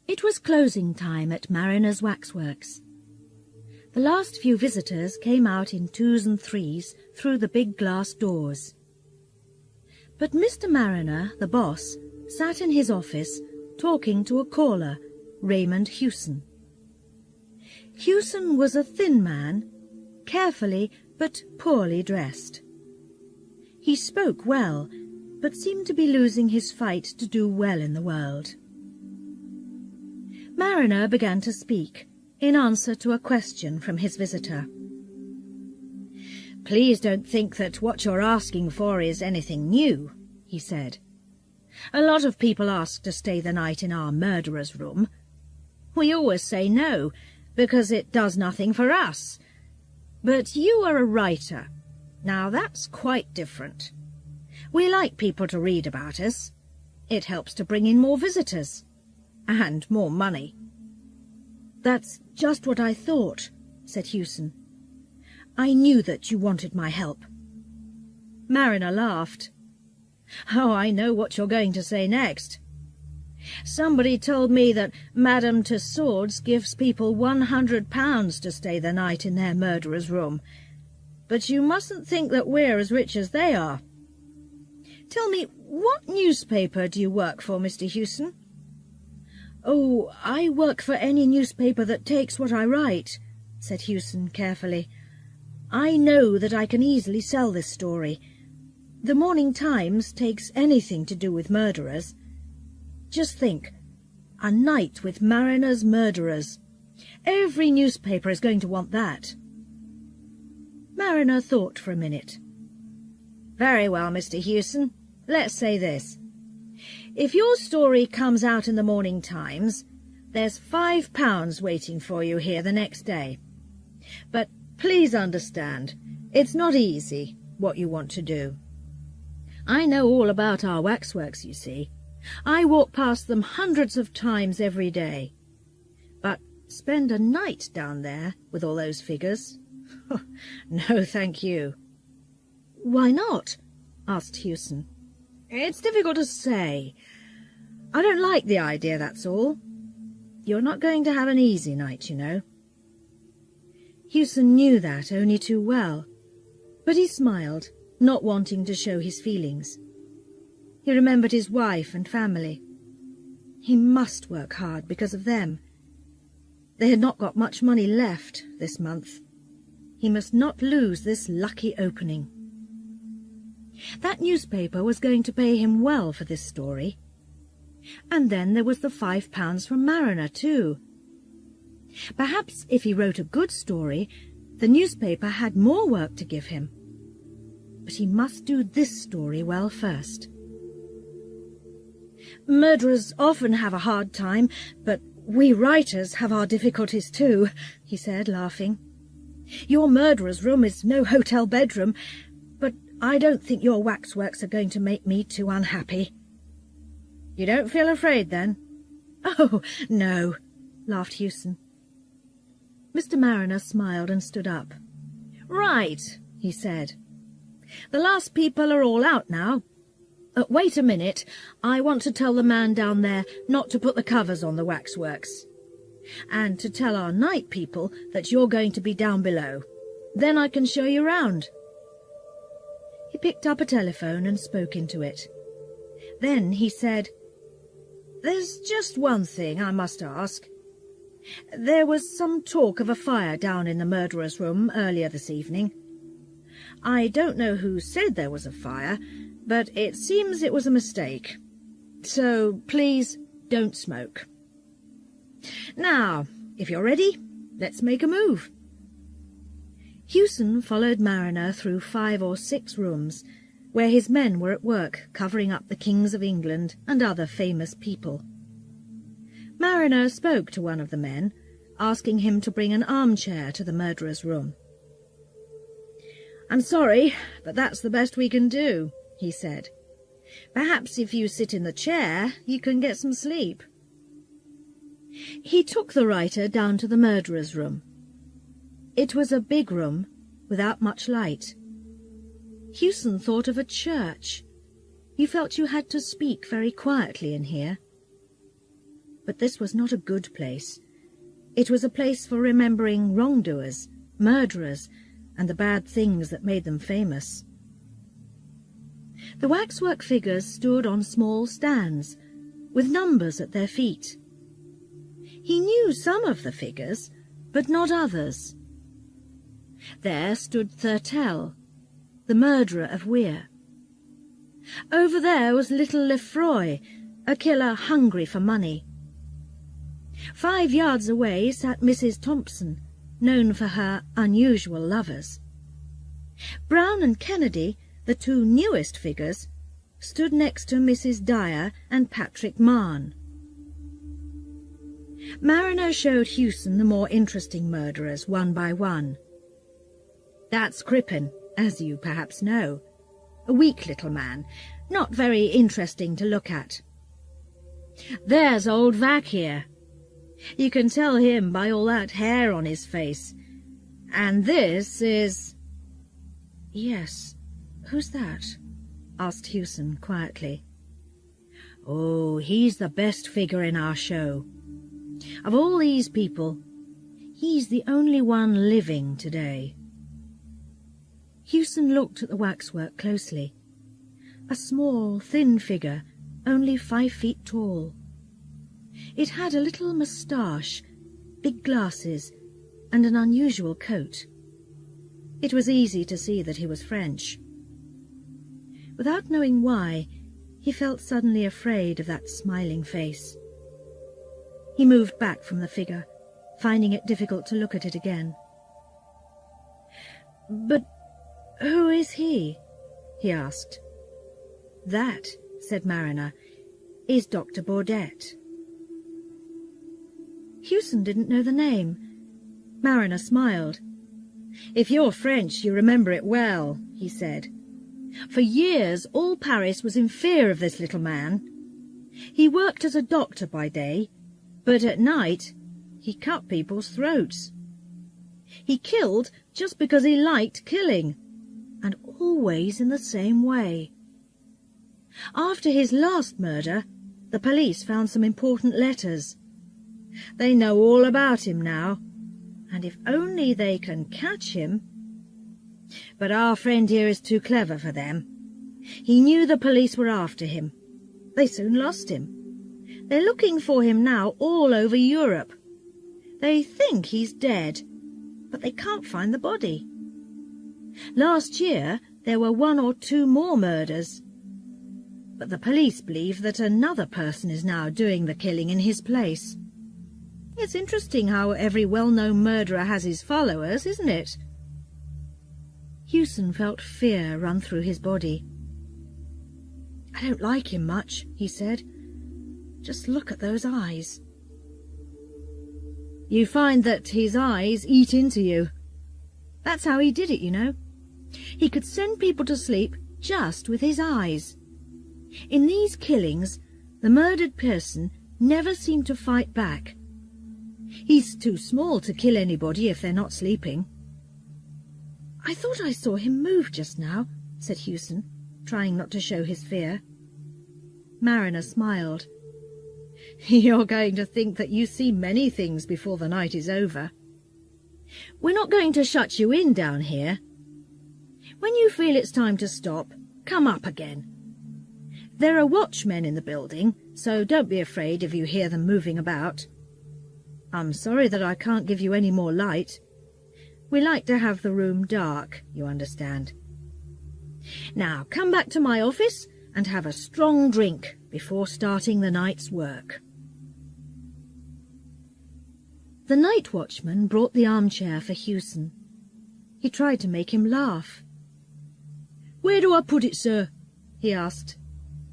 It was closing time at Mariner's waxworks. The last few visitors came out in twos and threes through the big glass doors. But Mr. Mariner, the boss, sat in his office talking to a caller, Raymond Hewson. Hewson was a thin man, carefully but poorly dressed. He spoke well, but seemed to be losing his fight to do well in the world. Mariner began to speak, in answer to a question from his visitor. "Please don't think that what you're asking for is anything new," he said. "A lot of people ask to stay the night in our murderer's room. We always say no, because it does nothing for us. But you are a writer. Now that's quite different. We like people to read about us. It helps to bring in more visitors. And more money." "That's just what I thought," said Hewson. "I knew that you wanted my help." Mariner laughed. "Oh, I know what you're going to say next. Somebody told me that Madame Tussauds gives people £100 to stay the night in their murderer's room. But you mustn't think that we're as rich as they are. Tell me, what newspaper do you work for, Mr. Hewson?" "Oh, I work for any newspaper that takes what I write," said Hewson carefully. "I know that I can easily sell this story. The Morning Times takes anything to do with murderers. Just think, a night with Mariner's murderers. Every newspaper is going to want that." Mariner thought for a minute. "Very well, Mr. Hewson. Let's say this. If your story comes out in the Morning Times, there's £5 waiting for you here the next day. But please understand, it's not easy, what you want to do. I know all about our waxworks, you see. I walk past them hundreds of times every day. But spend a night down there with all those figures? No, thank you." "Why not?" asked Hewson. "It's difficult to say. I don't like the idea, that's all. You're not going to have an easy night, you know." Hewson knew that only too well, but he smiled, not wanting to show his feelings. He remembered his wife and family. He must work hard because of them. They had not got much money left this month. He must not lose this lucky opening. That newspaper was going to pay him well for this story. And then there was the £5 from Mariner, too. Perhaps if he wrote a good story, the newspaper had more work to give him. But he must do this story well first. "Murderers often have a hard time, but we writers have our difficulties too," he said, laughing. "Your murderer's room is no hotel bedroom, but I don't think your waxworks are going to make me too unhappy." "You don't feel afraid, then?" "Oh, no," laughed Hewson. Mr. Mariner smiled and stood up. "Right," he said. "The last people are all out now. Wait a minute. I want to tell the man down there not to put the covers on the waxworks. And to tell our night people that you're going to be down below. Then I can show you round." He picked up a telephone and spoke into it. Then he said, "There's just one thing I must ask. There was some talk of a fire down in the murderer's room earlier this evening. I don't know who said there was a fire, but it seems it was a mistake. So please don't smoke. Now, if you're ready, let's make a move." Hewson followed Mariner through 5 or 6 rooms, where his men were at work covering up the kings of England and other famous people. Mariner spoke to one of the men, asking him to bring an armchair to the murderer's room. "I'm sorry, but that's the best we can do," he said. "Perhaps if you sit in the chair, you can get some sleep." He took the writer down to the murderer's room. It was a big room, without much light. Hewson thought of a church. You felt you had to speak very quietly in here. But this was not a good place. It was a place for remembering wrongdoers, murderers, and the bad things that made them famous. The waxwork figures stood on small stands, with numbers at their feet. He knew some of the figures, but not others. There stood Thurtell, the murderer of Weir. Over there was little Lefroy, a killer hungry for money. 5 yards away sat Mrs. Thompson, known for her unusual lovers. Brown and Kennedy, the 2 newest figures, stood next to Mrs. Dyer and Patrick Mahon. Mariner showed Hewson the more interesting murderers one by one. That's Crippen, as you perhaps know. A weak little man, not very interesting to look at. There's old Vac here. You can tell him by all that hair on his face. And this is... Yes, who's that? Asked Hewson quietly. Oh, he's the best figure in our show. Of all these people, he's the only one living today. Hewson looked at the waxwork closely. A small, thin figure, only 5 feet tall. It had a little moustache, big glasses, and an unusual coat. It was easy to see that he was French. Without knowing why, he felt suddenly afraid of that smiling face. He moved back from the figure, finding it difficult to look at it again. "But who is he?" he asked. "That," said Mariner, "is Dr. Baudet." Hewson didn't know the name. Mariner smiled. "If you're French, you remember it well," he said. "For years all Paris was in fear of this little man. He worked as a doctor by day, but at night he cut people's throats. He killed just because he liked killing, and always in the same way. After his last murder, the police found some important letters. They know all about him now, and if only they can catch him... But our friend here is too clever for them. He knew the police were after him. They soon lost him. They're looking for him now all over Europe. They think he's dead, but they can't find the body. Last year there were 1 or 2 more murders, but the police believe that another person is now doing the killing in his place. It's interesting how every well-known murderer has his followers, isn't it?" Hewson felt fear run through his body. "I don't like him much," he said. "Just look at those eyes." "You find that his eyes eat into you. That's how he did it, you know. He could send people to sleep just with his eyes. In these killings, the murdered person never seemed to fight back. He's too small to kill anybody if they're not sleeping." "I thought I saw him move just now," said Hewson, trying not to show his fear. Mariner smiled. "You're going to think that you see many things before the night is over. We're not going to shut you in down here. When you feel it's time to stop, come up again. There are watchmen in the building, so don't be afraid if you hear them moving about. I'm sorry that I can't give you any more light. We like to have the room dark, you understand. Now come back to my office and have a strong drink before starting the night's work." The night watchman brought the armchair for Hewson. He tried to make him laugh. "Where do I put it, sir?" he asked.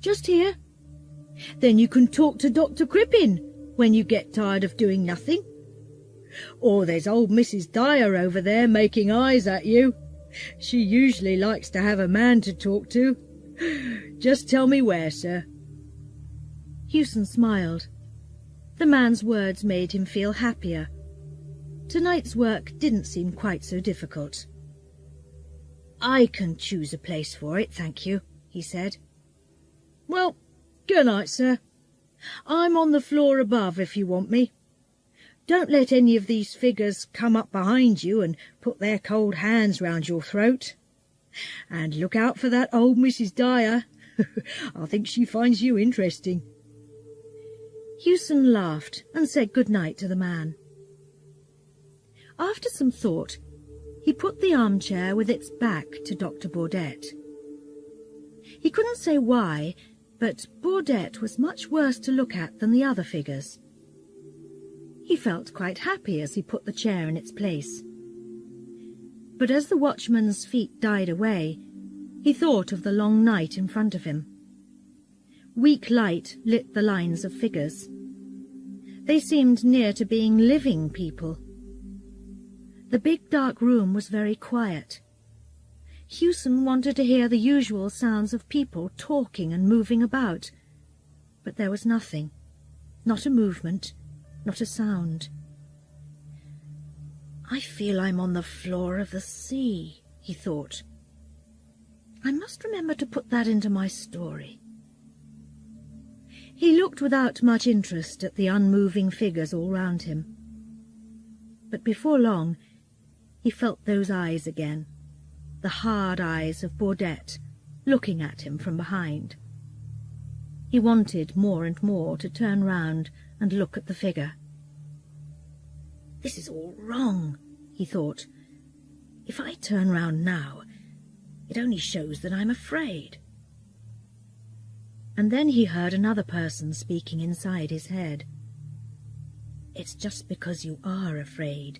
"Just here. Then you can talk to Dr. Crippen when you get tired of doing nothing. Or there's old Mrs. Dyer over there making eyes at you. She usually likes to have a man to talk to. Just tell me where, sir." Hewson smiled. The man's words made him feel happier. Tonight's work didn't seem quite so difficult. "I can choose a place for it, thank you," he said. "Well, good night, sir. I'm on the floor above if you want me. Don't let any of these figures come up behind you and put their cold hands round your throat. And look out for that old Mrs. Dyer. I think she finds you interesting." Hewson laughed and said good night to the man. After some thought, he put the armchair with its back to Dr. Baudette. He couldn't say why, but Baudette was much worse to look at than the other figures. He felt quite happy as he put the chair in its place. But as the watchman's feet died away, he thought of the long night in front of him. Weak light lit the lines of figures. They seemed near to being living people. The big dark room was very quiet. Hewson wanted to hear the usual sounds of people talking and moving about, but there was nothing, not a movement, not a sound. "I feel I'm on the floor of the sea," he thought. "I must remember to put that into my story." He looked without much interest at the unmoving figures all round him. But before long he felt those eyes again, the hard eyes of Baudette, looking at him from behind. He wanted more and more to turn round and look at the figure. "This is all wrong," he thought. "If I turn round now, it only shows that I'm afraid." And then he heard another person speaking inside his head. "It's just because you are afraid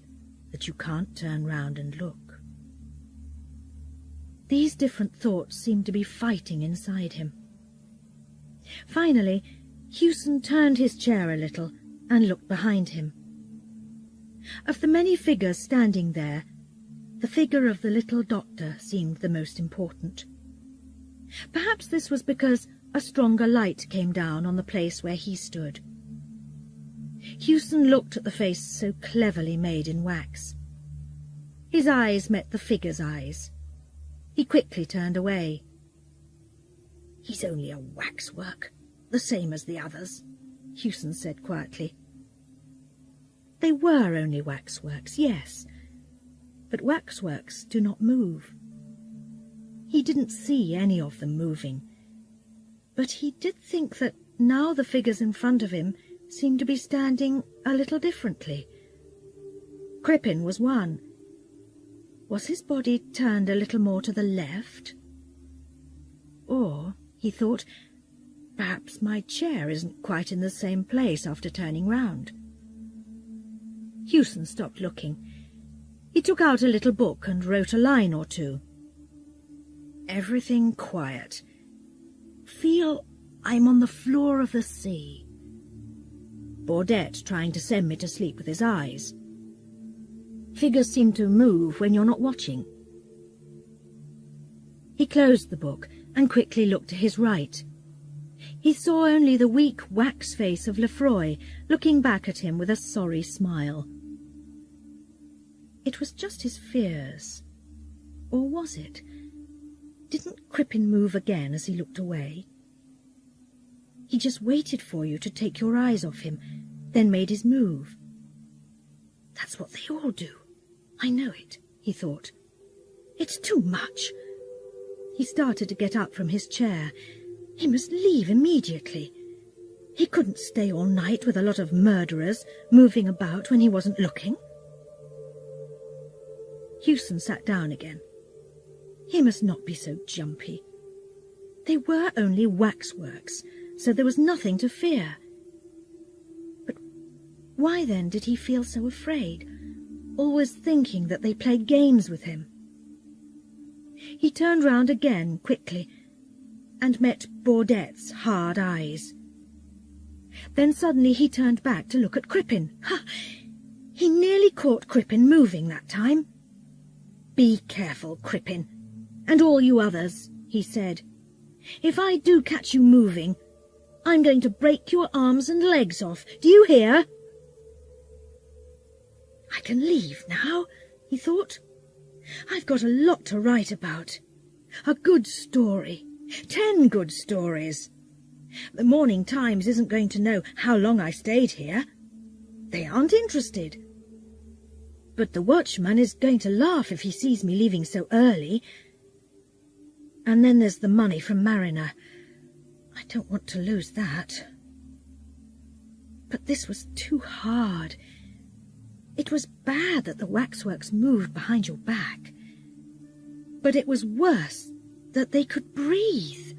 that you can't turn round and look." These different thoughts seemed to be fighting inside him. Finally, Hewson turned his chair a little and looked behind him. Of the many figures standing there, the figure of the little doctor seemed the most important. Perhaps this was because a stronger light came down on the place where he stood. Hewson looked at the face so cleverly made in wax. His eyes met the figure's eyes. He quickly turned away. "He's only a waxwork, the same as the others," Hewson said quietly. They were only waxworks, yes, but waxworks do not move. He didn't see any of them moving, but he did think that now the figures in front of him seemed to be standing a little differently. Crippen was one. Was his body turned a little more to the left? Or, he thought, perhaps my chair isn't quite in the same place after turning round. Hewson stopped looking. He took out a little book and wrote a line or two. "Everything quiet. Feel I'm on the floor of the sea. Baudette trying to send me to sleep with his eyes. Figures seem to move when you're not watching." He closed the book and quickly looked to his right. He saw only the weak wax face of Lefroy looking back at him with a sorry smile. It was just his fears. Or was it? Didn't Crippen move again as he looked away? He just waited for you to take your eyes off him, then made his move. That's what they all do. I know it, he thought. It's too much. He started to get up from his chair. He must leave immediately. He couldn't stay all night with a lot of murderers moving about when he wasn't looking. Hewson sat down again. He must not be so jumpy. They were only waxworks, so there was nothing to fear. But why then did he feel so afraid, always thinking that they played games with him? He turned round again quickly and met Baudette's hard eyes. Then suddenly he turned back to look at Crippen. Ha! He nearly caught Crippen moving that time. "Be careful, Crippen, and all you others," he said. "If I do catch you moving, I'm going to break your arms and legs off. Do you hear?" I can leave now, he thought. I've got a lot to write about. A good story. 10 good stories. The Morning Times isn't going to know how long I stayed here. They aren't interested. But the watchman is going to laugh if he sees me leaving so early. And then there's the money from Mariner. I don't want to lose that. But this was too hard. It was bad that the waxworks moved behind your back. But it was worse that they could breathe.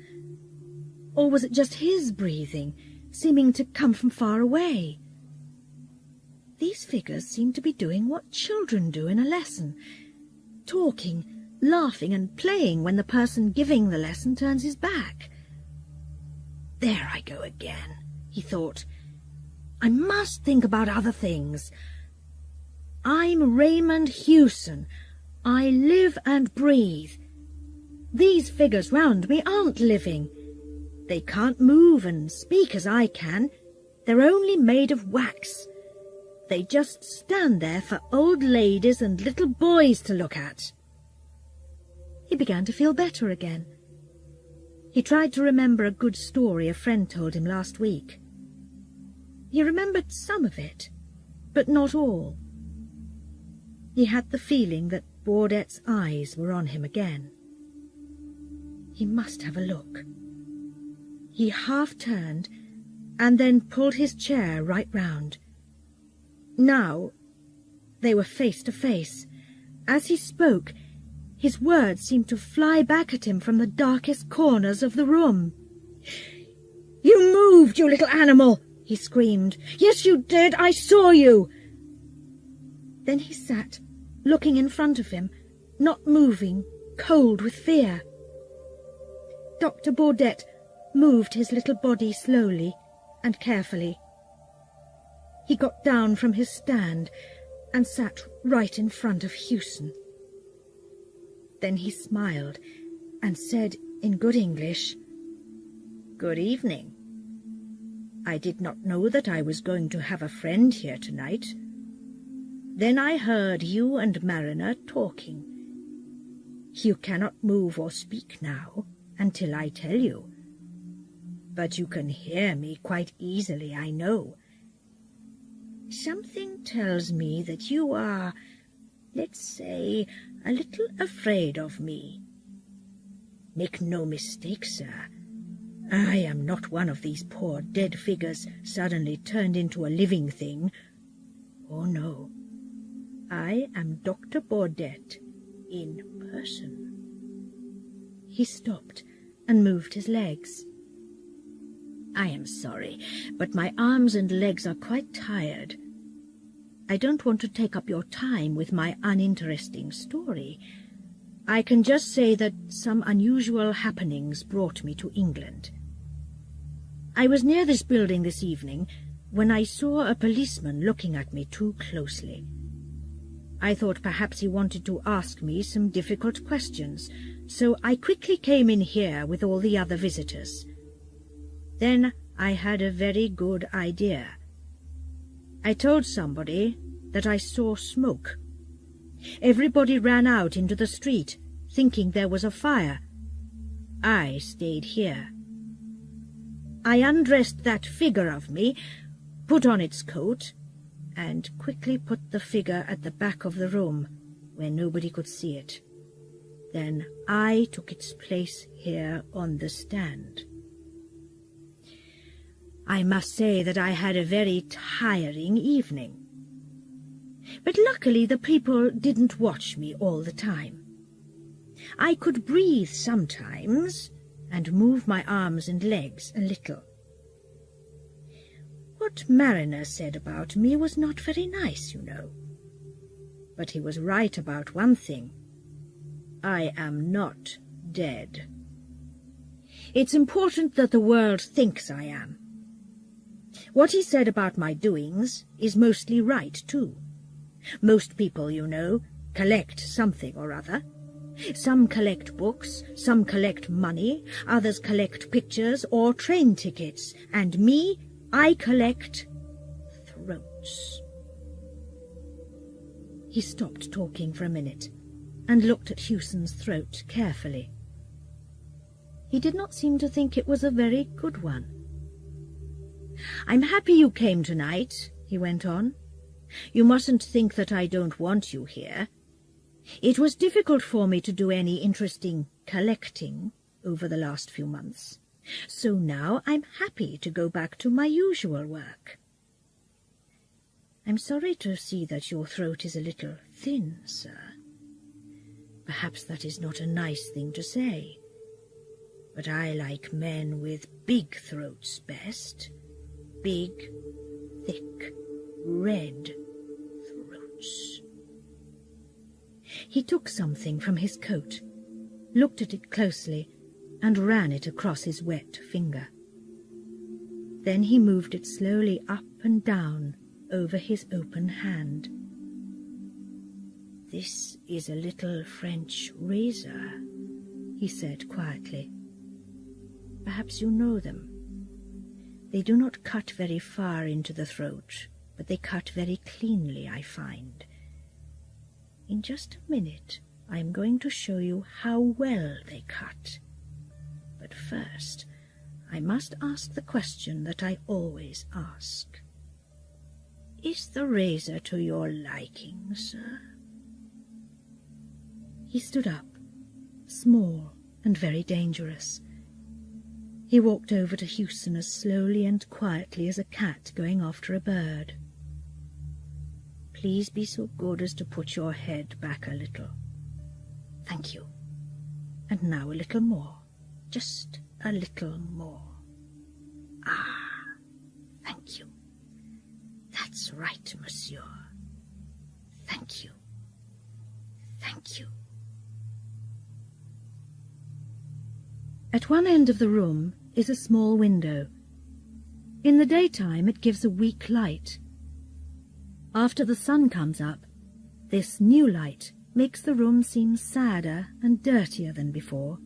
Or was it just his breathing, seeming to come from far away? These figures seemed to be doing what children do in a lesson, talking, laughing and playing when the person giving the lesson turns his back. There I go again, he thought. I must think about other things. I'm Raymond Hewson. I live and breathe. These figures round me aren't living. They can't move and speak as I can. They're only made of wax. They just stand there for old ladies and little boys to look at. He began to feel better again. He tried to remember a good story a friend told him last week. He remembered some of it, but not all. He had the feeling that Baudette's eyes were on him again. He must have a look. He half turned and then pulled his chair right round. Now they were face to face. As he spoke, his words seemed to fly back at him from the darkest corners of the room. "You moved, you little animal!" he screamed. "Yes, you did! I saw you!" Then he sat, looking in front of him, not moving, cold with fear. Dr. Baudette moved his little body slowly and carefully. He got down from his stand and sat right in front of Hewson. Then he smiled and said in good English, "Good evening. I did not know that I was going to have a friend here tonight. Then I heard you and Mariner talking. You cannot move or speak now until I tell you. But you can hear me quite easily, I know. Something tells me that you are, let's say, a little afraid of me. Make no mistake, sir. I am not one of these poor dead figures suddenly turned into a living thing. Oh, no. I am Dr. Baudette in person." He stopped and moved his legs. "I am sorry, but my arms and legs are quite tired. I don't want to take up your time with my uninteresting story. I can just say that some unusual happenings brought me to England. I was near this building this evening when I saw a policeman looking at me too closely. I thought perhaps he wanted to ask me some difficult questions, so I quickly came in here with all the other visitors. Then I had a very good idea. I told somebody that I saw smoke. Everybody ran out into the street, thinking there was a fire. I stayed here. I undressed that figure of me, put on its coat, and quickly put the figure at the back of the room, where nobody could see it. Then I took its place here on the stand. I must say that I had a very tiring evening. But luckily the people didn't watch me all the time. I could breathe sometimes and move my arms and legs a little. What Mariner said about me was not very nice, you know. But he was right about one thing. I am not dead. It's important that the world thinks I am. What he said about my doings is mostly right, too. Most people, you know, collect something or other. Some collect books, some collect money, others collect pictures or train tickets, and me, I collect throats. He stopped talking for a minute and looked at Hewson's throat carefully. He did not seem to think it was a very good one. "I'm happy you came tonight," he went on. "You mustn't think that I don't want you here. It was difficult for me to do any interesting collecting over the last few months, so now I'm happy to go back to my usual work. I'm sorry to see that your throat is a little thin, sir. Perhaps that is not a nice thing to say, but I like men with big throats best. Big, thick, red throats." He took something from his coat, looked at it closely, and ran it across his wet finger. Then he moved it slowly up and down over his open hand. "This is a little French razor," he said quietly. "Perhaps you know them. They do not cut very far into the throat, but they cut very cleanly, I find. In just a minute I am going to show you how well they cut. But first I must ask the question that I always ask. Is the razor to your liking, sir?" He stood up, small and very dangerous. He walked over to Hewson as slowly and quietly as a cat going after a bird. "Please be so good as to put your head back a little. Thank you. And now a little more. Just a little more. Ah, thank you. That's right, monsieur. Thank you. Thank you." At one end of the room is a small window. In the daytime it gives a weak light. After the sun comes up, this new light makes the room seem sadder and dirtier than before.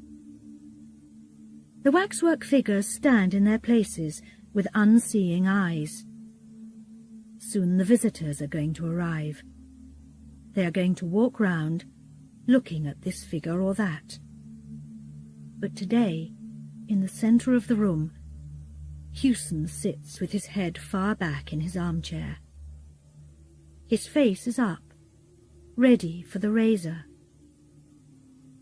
The waxwork figures stand in their places with unseeing eyes. Soon the visitors are going to arrive. They are going to walk round, looking at this figure or that. But today, in the centre of the room, Hewson sits with his head far back in his armchair. His face is up, ready for the razor.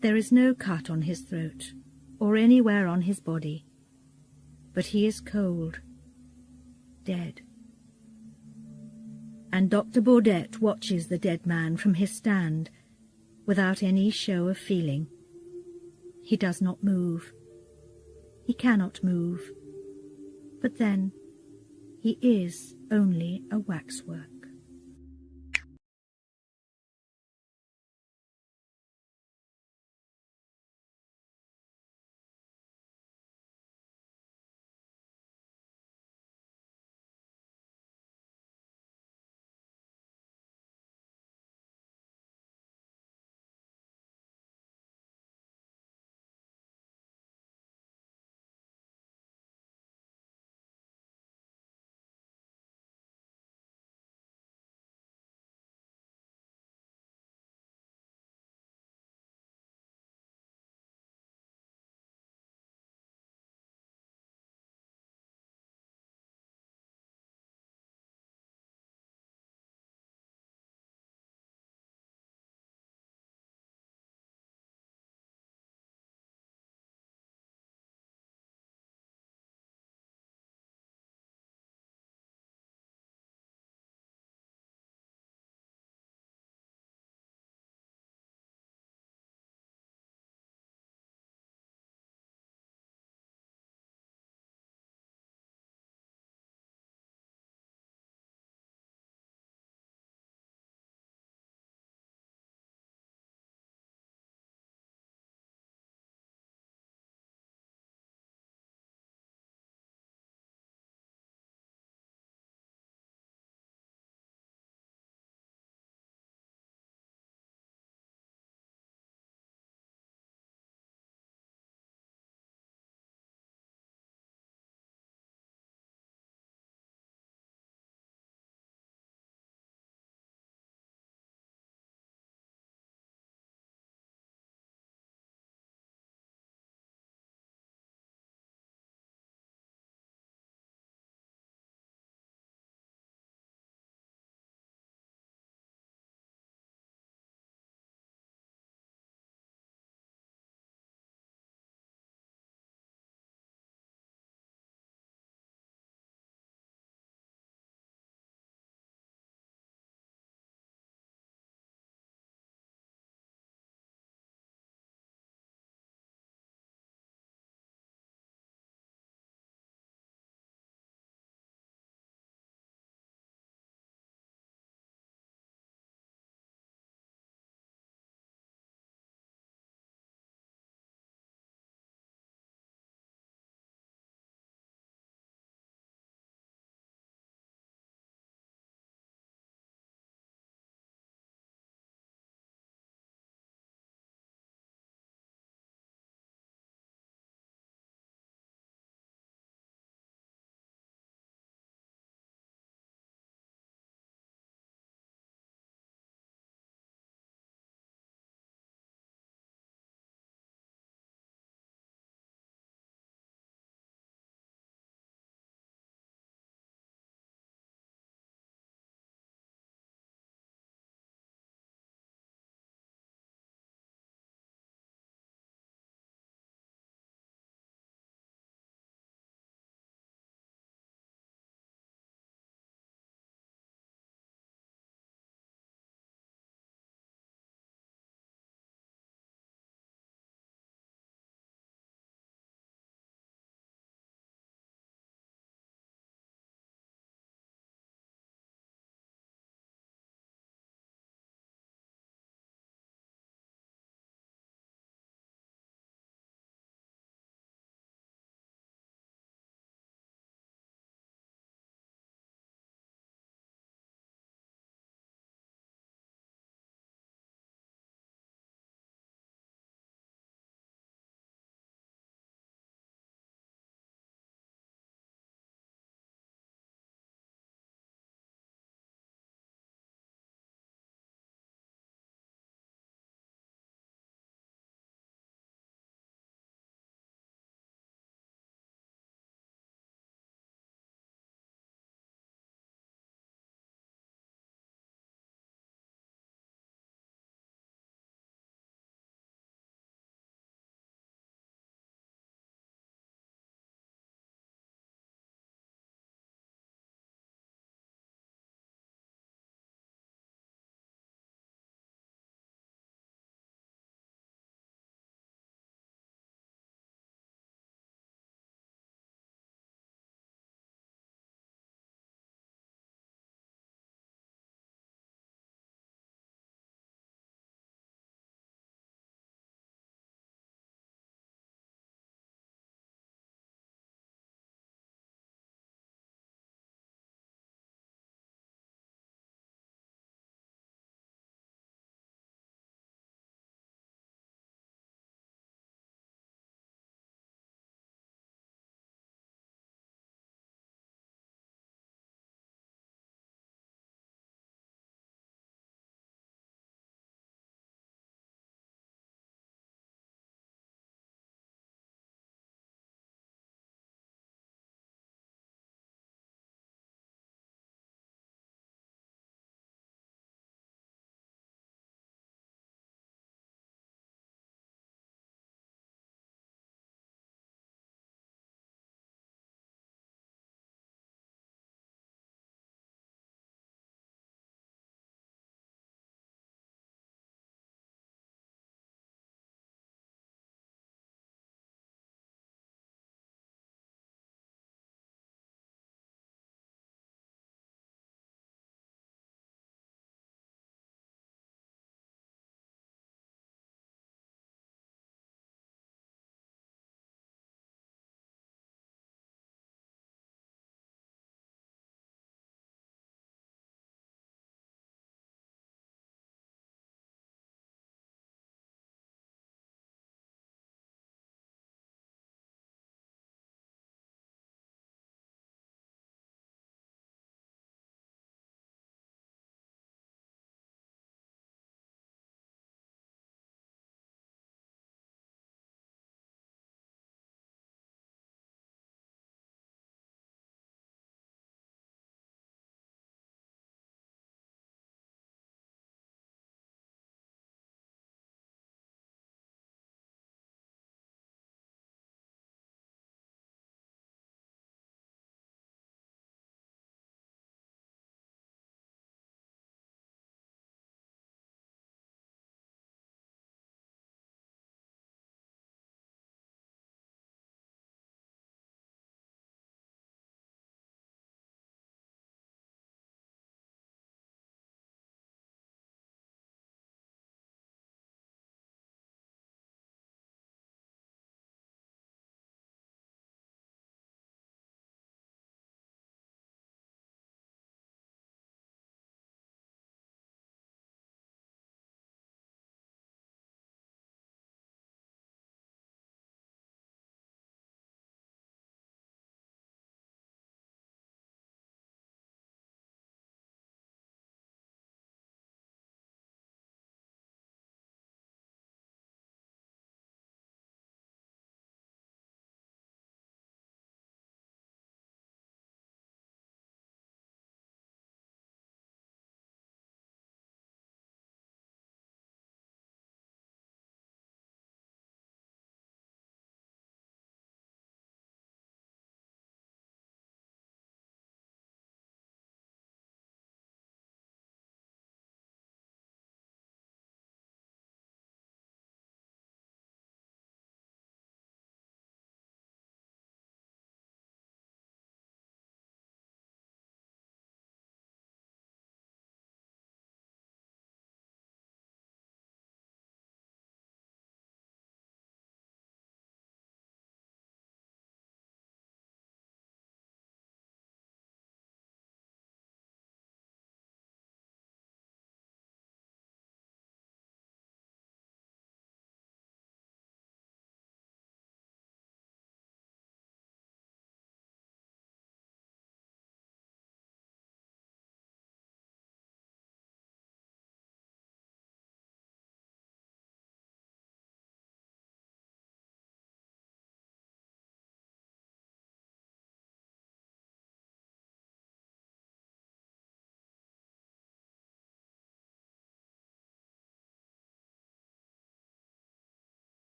There is no cut on his throat or anywhere on his body, but he is cold, dead. And Dr. Baudette watches the dead man from his stand without any show of feeling. He does not move. He cannot move. But then, he is only a waxwork.